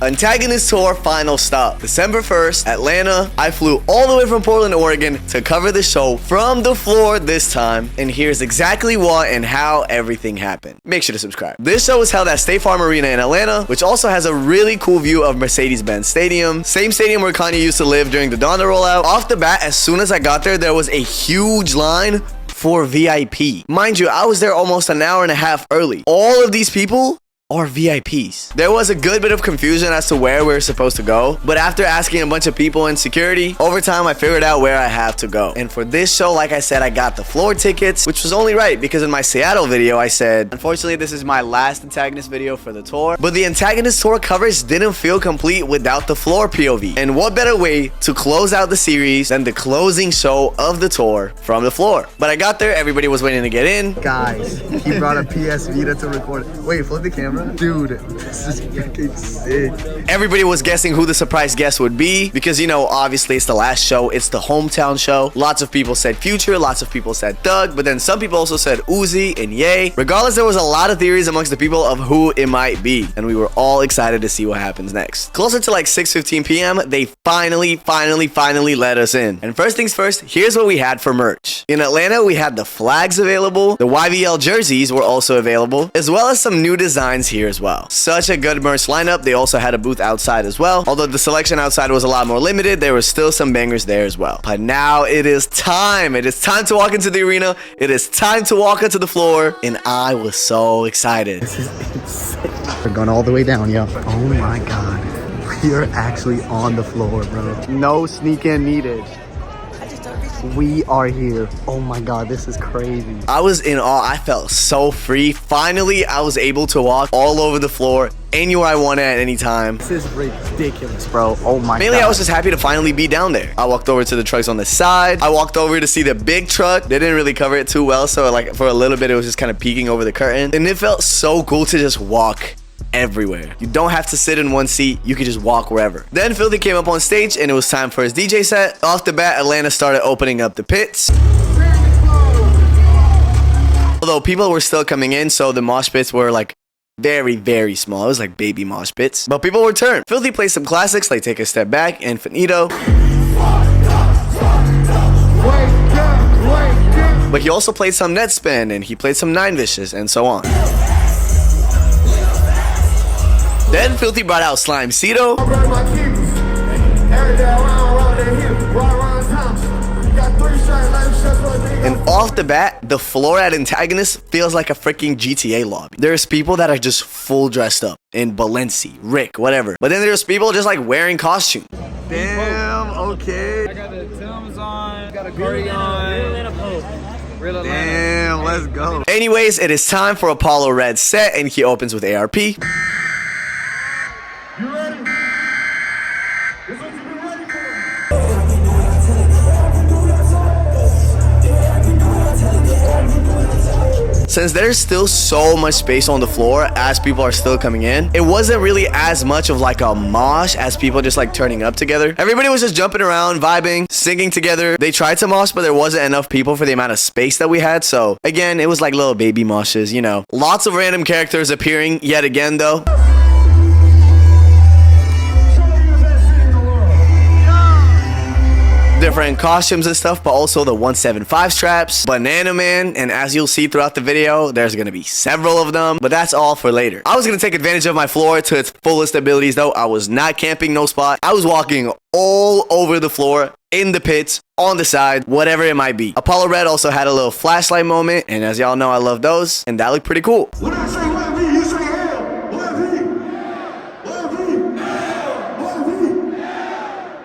Antagonist Tour final stop. December 1st, Atlanta. I flew all the way from Portland, Oregon to cover the show from the floor this time. And here's exactly what and how everything happened. Make sure to subscribe. This show was held at State Farm Arena in Atlanta, which also has a really cool view of Mercedes-Benz Stadium. Same stadium where Kanye used to live during the Donda rollout. Off the bat, as soon as I got there was a huge line for VIP. Mind you, I was there almost an hour and a half early. All of these people are VIPs. There was a good bit of confusion as to where we were supposed to go, but after asking a bunch of people in security, over time I figured out where I have to go. And for this show, like I said, I got the floor tickets, which was only right because in my Seattle video I said, unfortunately this is my last Antagonist video for the tour, but the Antagonist tour coverage didn't feel complete without the floor POV. And what better way to close out the series than the closing show of the tour from the floor? But I got there, everybody was waiting to get in. Guys, he brought a PS Vita to record. Wait, flip the camera. Dude, this is freaking sick. Everybody was guessing who the surprise guest would be because, you know, obviously it's the last show. It's the hometown show. Lots of people said Future. Lots of people said Thug. But then some people also said Uzi and Ye. Regardless, there was a lot of theories amongst the people of who it might be. And we were all excited to see what happens next. Closer to like 6:15 p.m., they finally let us in. And first things first, here's what we had for merch. In Atlanta, we had the flags available. The YVL jerseys were also available, as well as some new designs here as well. Such a good merch lineup. They also had a booth outside as well. Although the selection outside was a lot more limited, there were still some bangers there as well. But now it is time. It is time to walk into the arena. It is time to walk onto the floor. And I was so excited. This is insane. We're going all the way down, yo. Oh my God. We are actually on the floor, bro. No sneak in needed. We are here. Oh my God, this is crazy. I was in awe. I felt so free. Finally, I was able to walk all over the floor anywhere I wanted at any time. This is ridiculous, bro. Oh my God. Mainly, I was just happy to finally be down there. I walked over to the trucks on the side. I walked over to see the big truck. They didn't really cover it too well, so like for a little bit, it was just kind of peeking over the curtain. And it felt so cool to just walk everywhere. You don't have to sit in one seat. You can just walk wherever. Then Filthy came up on stage and it was time for his DJ set. Off the bat, Atlanta started opening up the pits. Although people were still coming in, so the mosh pits were like very small. It was like baby mosh pits. But people returned. Filthy played some classics like Take a Step Back and Finito. But he also played some Net Spin and he played some Nine Vicious and so on. Then Filthy brought out Slimesito. And off the bat, the floor at Antagonist feels like a freaking GTA lobby. There's people that are just full dressed up in Balenci, Rick, whatever. But then there's people just like wearing costumes. Damn, okay. I got the Timbs on, got a Carti on. Damn, let's go. Anyways, it is time for Apollo Red's set and he opens with ARP. You ready? This is what you've been ready for. Since there's still so much space on the floor as people are still coming in, it wasn't really as much of like a mosh as people just like turning up together. Everybody was just jumping around, vibing, singing together. They tried to mosh, but there wasn't enough people for the amount of space that we had. So again, it was like little baby moshes, you know. Lots of random characters appearing yet again though. Different costumes and stuff, but also the 175 straps, Banana Man, and as you'll see throughout the video, there's gonna be several of them, but that's all for later. I was gonna take advantage of my floor to its fullest abilities though. I was not camping no spot. I was walking all over the floor, in the pits, on the side, whatever it might be. Apollo Red also had a little flashlight moment, and as y'all know, I love those, and that looked pretty cool. When I say let me, you say hell. Let me.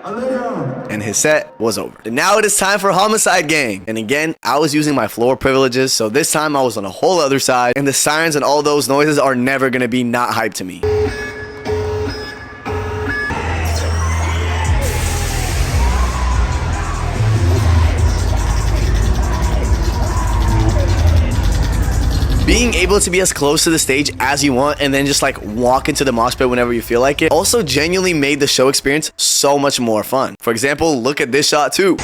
I lay down. And his set was over. And now it is time for Homixide Gang. And again, I was using my floor privileges, so this time I was on a whole other side, and the sirens and all those noises are never gonna be not hyped to me. Being able to be as close to the stage as you want and then just like walk into the mosh pit whenever you feel like it also genuinely made the show experience so much more fun. For example, look at this shot too.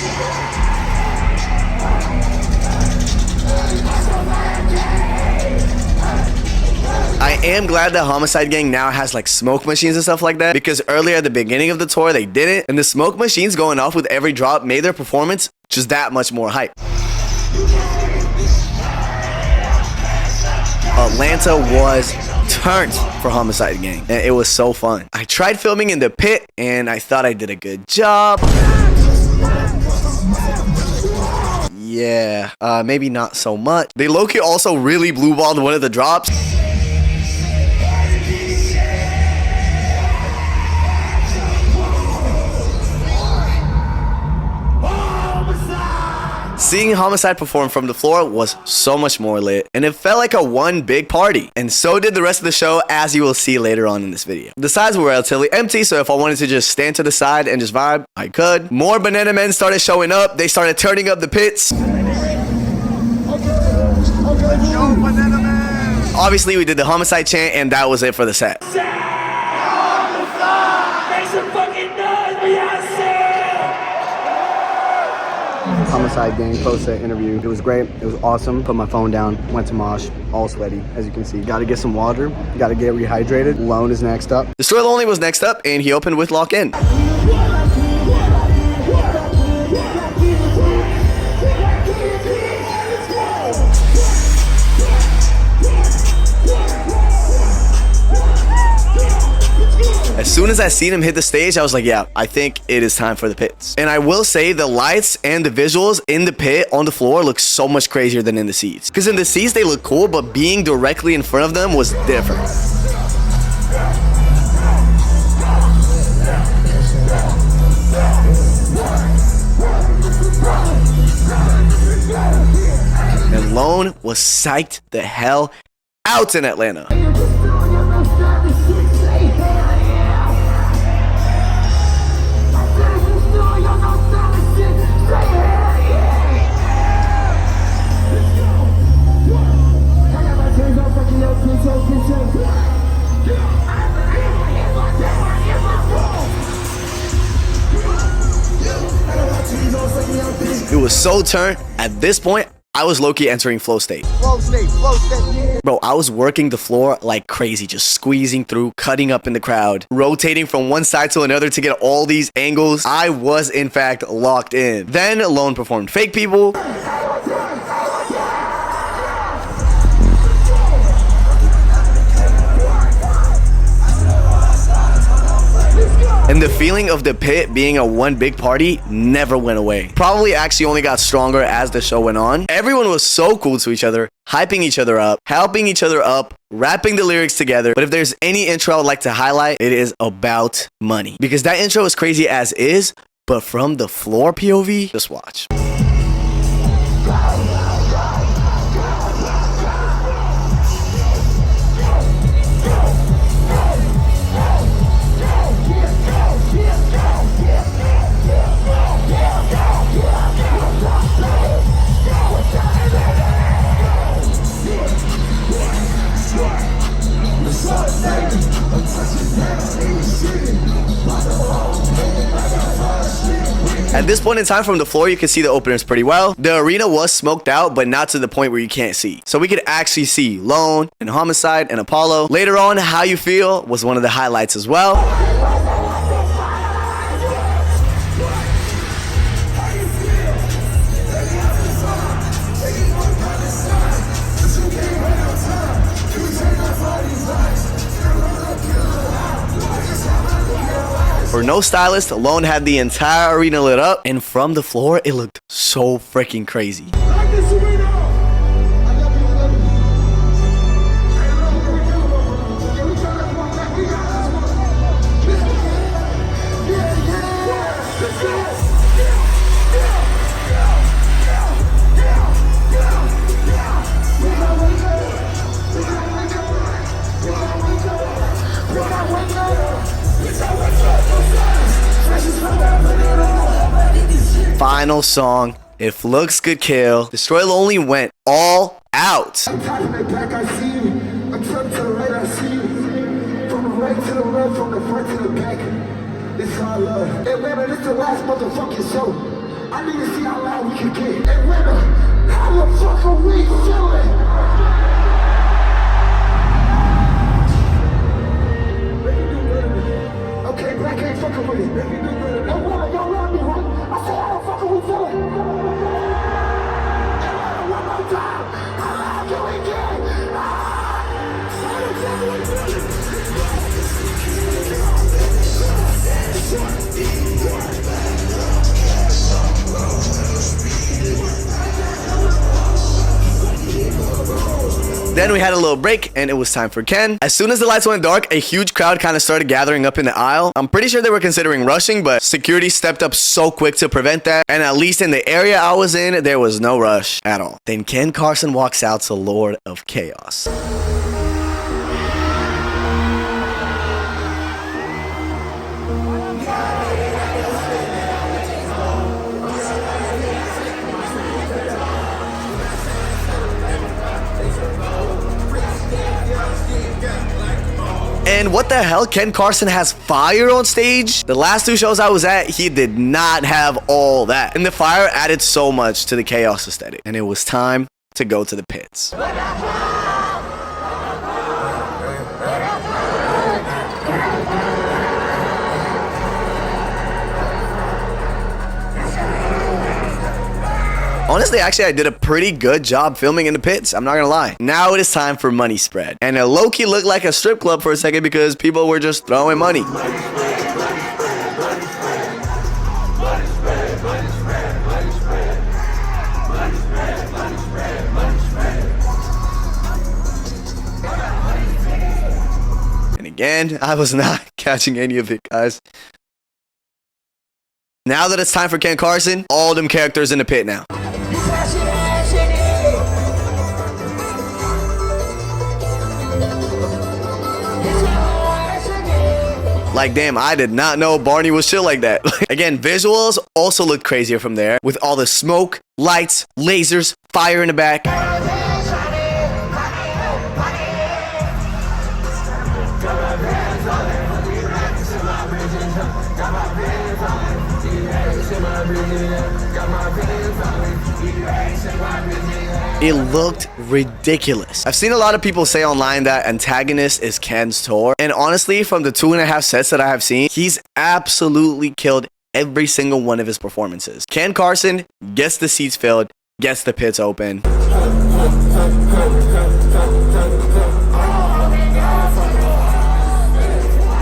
I am glad that Homixide Gang now has like smoke machines and stuff like that, because earlier at the beginning of the tour they didn't, and the smoke machines going off with every drop made their performance just that much more hype. Atlanta was turned for Homixide Gang, and it was so fun. I tried filming in the pit and I thought I did a good job. Yeah, maybe not so much. They low-key also really blue-balled one of the drops. Seeing Homixide perform from the floor was so much more lit, and it felt like a one big party. And so did the rest of the show, as you will see later on in this video. The sides were relatively empty, so if I wanted to just stand to the side and just vibe, I could. More banana men started showing up. They started turning up the pits. Obviously, we did the Homixide chant, and that was it for the set. Homixide Gang post-set interview. It was great. It was awesome. Put my phone down. Went to Mosh. All sweaty, as you can see. Got to get some water. Got to get rehydrated. Lone is next up. Destroy Lonely was next up, and he opened with Lock In. As soon as I seen him hit the stage, I was like, yeah, I think it is time for the pits. And I will say the lights and the visuals in the pit on the floor look so much crazier than in the seats. Because in the seats, they look cool, but being directly in front of them was different. And Lone was psyched the hell out in Atlanta. It was so turned. At this point, I was low-key entering flow state. Flow state. Bro, I was working the floor like crazy, just squeezing through, cutting up in the crowd, rotating from one side to another to get all these angles. I was, in fact, locked in. Then Lone performed Fake People. And the feeling of the pit being a one big party never went away. Probably actually only got stronger as the show went on. Everyone was so cool to each other, hyping each other up, helping each other up, rapping the lyrics together. But if there's any intro I would like to highlight, it is About Money. Because that intro is crazy as is, but from the floor POV, just watch. At this point in time from the floor, you can see the openers pretty well. The arena was smoked out, but not to the point where you can't see. So we could actually see Lone and Homixide and Apollo. Later on, How You Feel was one of the highlights as well. For no stylist, Lone had the entire arena lit up, and from the floor, it looked so freaking crazy. Final song, If Looks Could Kill. Destroy Lonely went all out. I'm tapping it back, I see you. I'm turning to the right, I see you. From the right to the left, from the front to the back. It's all love. Hey, women, this the last motherfucking show. I need to see how loud we can get. Hey, women, how the fuck are we feeling? for you. And woman, y'all love me, right? I say I don't fucking with you. And one more time, I love you again. Then we had a little break and it was time for Ken. As soon as the lights went dark, a huge crowd kind of started gathering up in the aisle. I'm pretty sure they were considering rushing, but security stepped up so quick to prevent that. And at least in the area I was in, there was no rush at all. Then Ken Carson walks out to Lord of Chaos. And what the hell? Ken Carson has fire on stage? The last two shows I was at, he did not have all that. And the fire added so much to the chaos aesthetic. And it was time to go to the pits. Honestly, actually, I did a pretty good job filming in the pits. I'm not gonna lie. Now it is time for money spread. And it low-key looked like a strip club for a second because people were just throwing money. And again, I was not catching any of it, guys. Now that it's time for Ken Carson, all them characters in the pit now. Like, damn, I did not know Barney was chill like that. Again, visuals also look crazier from there with all the smoke, lights, lasers, fire in the back. It looked ridiculous. I've seen a lot of people say online that Antagonist is Ken's tour. And honestly, from the 2.5 sets that I have seen, he's absolutely killed every single one of his performances. Ken Carson gets the seats filled, gets the pits open.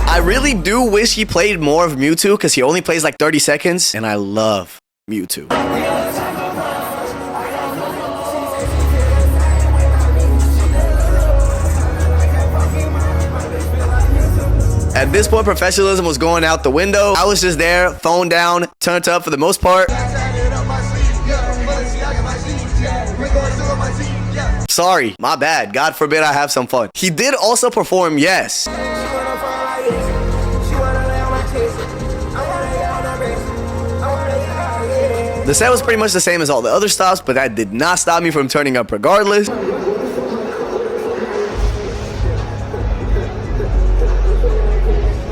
I really do wish he played more of Mewtwo because he only plays like 30 seconds. And I love Mewtwo. At this point, professionalism was going out the window. I was just there, phone down, turned up for the most part. Sorry, my bad. God forbid I have some fun. He did also perform Yes. The set was pretty much the same as all the other stops, but that did not stop me from turning up regardless.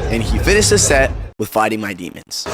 And he finished the set with Fighting My Demons.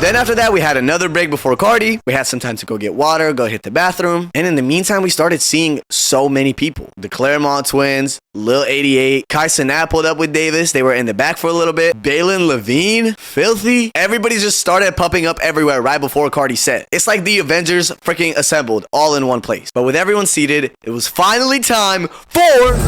Then after that, we had another break before Carti. We had some time to go get water, go hit the bathroom. And in the meantime, we started seeing so many people. The Claremont twins, Lil 88, Cenat pulled up with Davis. They were in the back for a little bit. Balin Levine, Filthy. Everybody just started popping up everywhere right before Carti set. It's like the Avengers freaking assembled all in one place. But with everyone seated, it was finally time for...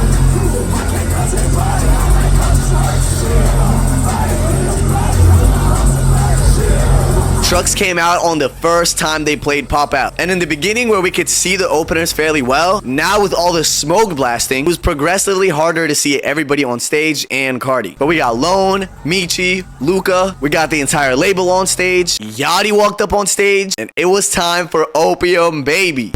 Trucks came out on the first time they played Pop Out. And in the beginning where we could see the openers fairly well, now with all the smoke blasting, it was progressively harder to see everybody on stage and Carti. But we got Lone, Meechie, Luca, we got the entire label on stage, Yachty walked up on stage, and it was time for Opium Baby.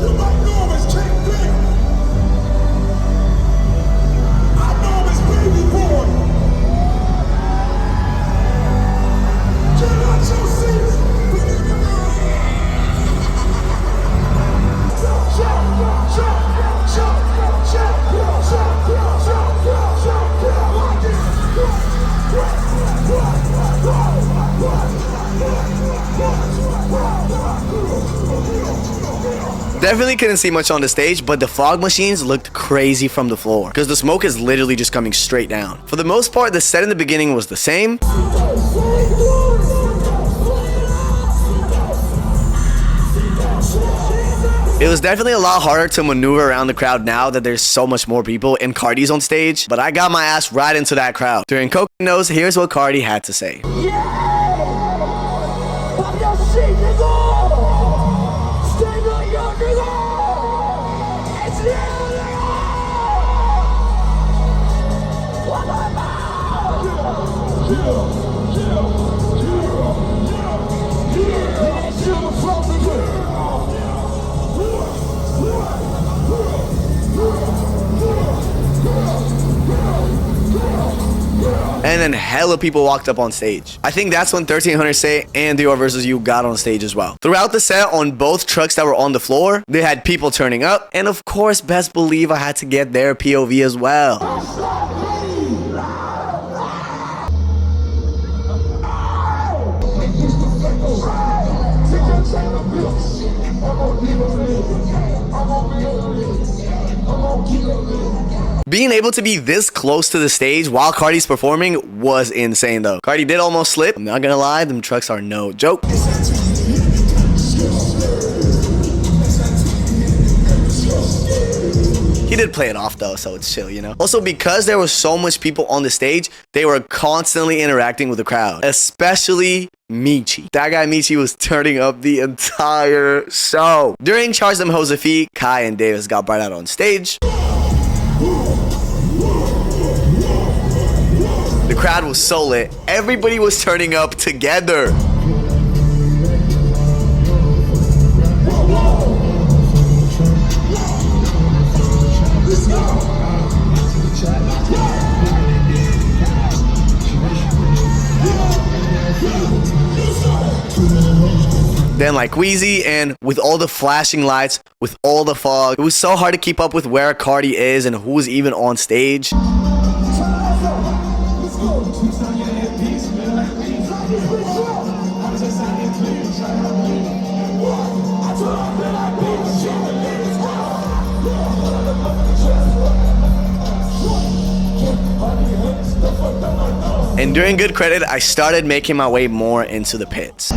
Definitely couldn't see much on the stage, but the fog machines looked crazy from the floor because the smoke is literally just coming straight down. For the most part, the set in the beginning was the same. It was definitely a lot harder to maneuver around the crowd now that there's so much more people and Carti's on stage, but I got my ass right into that crowd. During Coke Nose, here's what Carti had to say. And then hella people walked up on stage. I think that's when 1300 Say and diorvsyou got on stage as well. Throughout the set, on both trucks that were on the floor, they had people turning up. And of course, best believe I had to get their POV as well. Being able to be this close to the stage while Carti's performing was insane though. Carti did almost slip. I'm not gonna lie, them trucks are no joke. He did play it off though, so it's chill, you know? Also, because there was so much people on the stage, they were constantly interacting with the crowd, especially Meechie. That guy Meechie was turning up the entire show. During Charge Them Josephine, Kai and Davis got brought out on stage. The crowd was so lit. Everybody was turning up together. Then like WEEZY, and with all the flashing lights, with all the fog, it was so hard to keep up with where Carti is and who was even on stage. And during good credit, I started making my way more into the pits.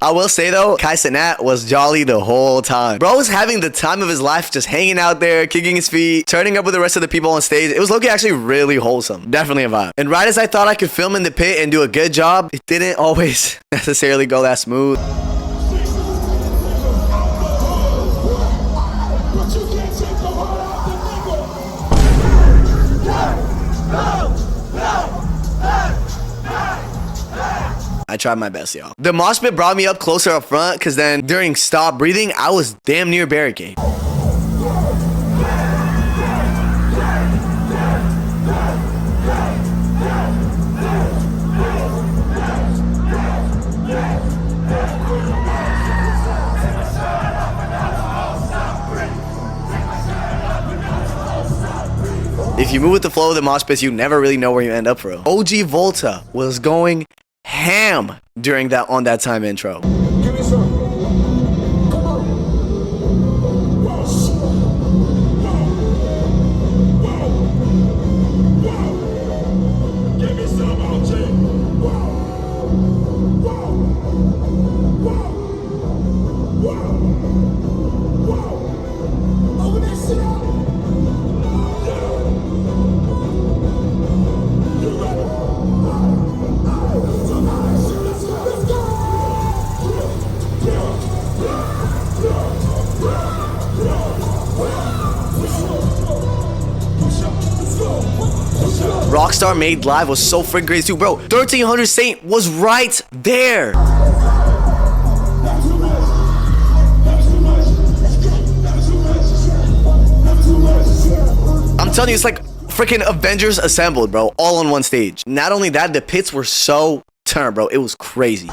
I will say though, Cenat was jolly the whole time. Bro was having the time of his life, just hanging out there, kicking his feet, turning up with the rest of the people on stage. It was low-key actually really wholesome. Definitely a vibe. And right as I thought I could film in the pit and do a good job, it didn't always necessarily go that smooth. I tried my best, y'all. The Moshpit brought me up closer up front because then during Stop Breathing, I was damn near barricade. If you move with the flow of the mosh pits, you never really know where you end up, bro. OG Volta was going ham during that On That Time intro. Give me some. Come on. Give me some, OG. Open that shit up. Rockstar Made live was so freaking crazy too, bro. 1300 Saint was right there. I'm telling you, it's like freaking Avengers assembled, bro, all on one stage. Not only that, the pits were so turned, bro. It was crazy.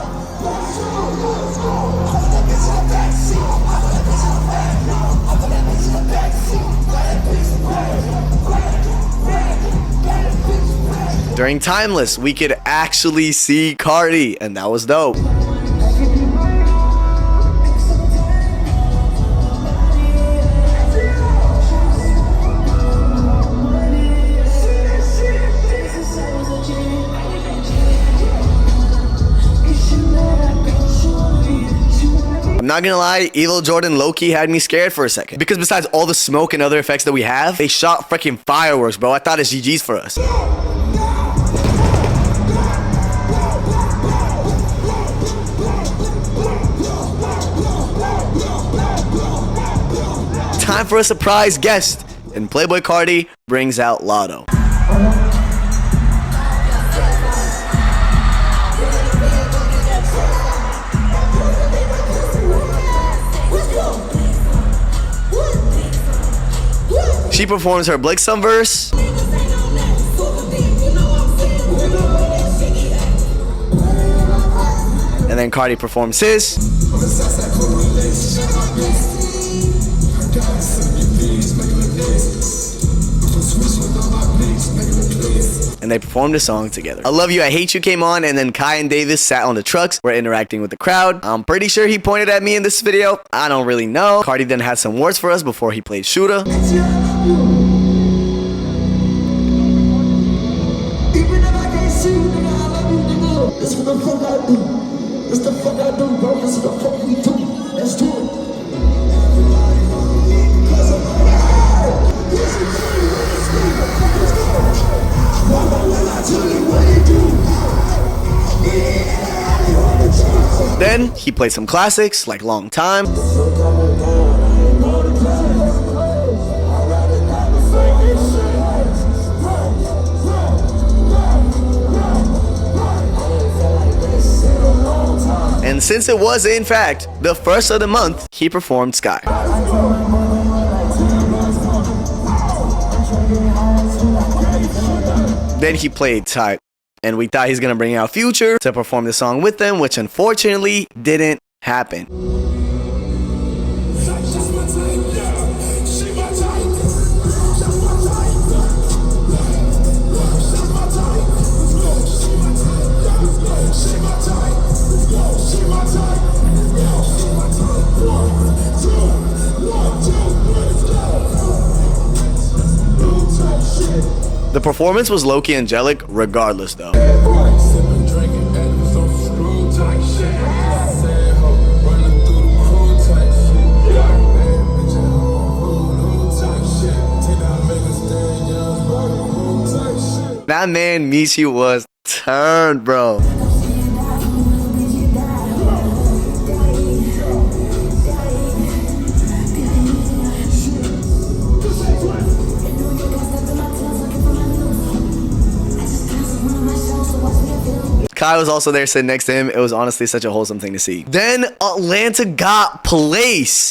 During Timeless, we could actually see Carti, and that was dope. I'm not gonna lie, Evil Jordan low-key had me scared for a second. Because besides all the smoke and other effects that we have, they shot freaking fireworks, bro. I thought it's GG's for us. Time for a surprise guest, and Playboy Carti brings out Latto. She performs her Blick some verse. And then Carti performs his. And they performed a song together. I Love You, I Hate You came on, and then Kai and Davis sat on the trucks, were interacting with the crowd. I'm pretty sure he pointed at me in this video. I don't really know. Carti then had some words for us before he played Shoota. This what the fuck I do. This the fuck I do, bro. This what the fuck we do. Let's do it. Then he played some classics like Long Time. And since it was, in fact, the first of the month, he performed Sky. Then he played Type, and we thought he's gonna bring out Future to perform the song with them, which unfortunately didn't happen. The performance was low-key angelic regardless though. That man Meechie was turned, bro. Kai was also there sitting next to him. It was honestly such a wholesome thing to see. Then Atlanta got placed.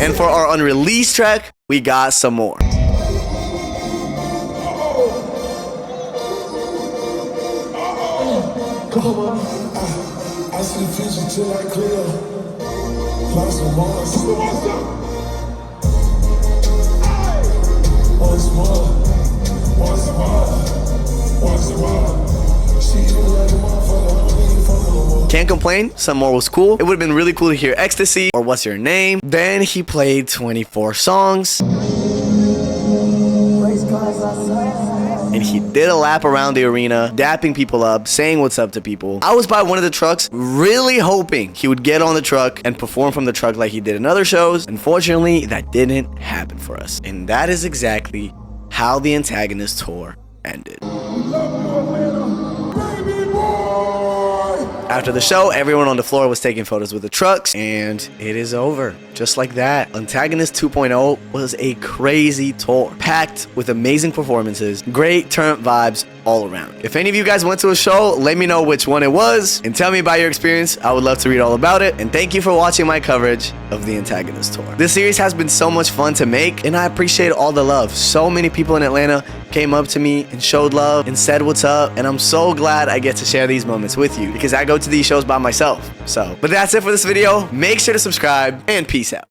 And for our unreleased track, we got some more. Come on, I see vision till I clear. Once more, once more. Can't complain, some more was cool. It would have been really cool to hear Ecstasy or What's Your Name. Then he played 24 songs. And he did a lap around the arena, dapping people up, saying what's up to people. I was by one of the trucks, really hoping he would get on the truck and perform from the truck like he did in other shows. Unfortunately, that didn't happen for us. And that is exactly how the Antagonist tour ended. After the show, everyone on the floor was taking photos with the trucks, and it is over. Just like that. Antagonist 2.0 was a crazy tour, packed with amazing performances, great turn vibes all around. If any of you guys went to a show, let me know which one it was, and tell me about your experience. I would love to read all about it, and thank you for watching my coverage of the Antagonist tour. This series has been so much fun to make, and I appreciate all the love. So many people in Atlanta came up to me and showed love and said what's up. And I'm so glad I get to share these moments with you because I go to these shows by myself. But that's it for this video. Make sure to subscribe and peace out.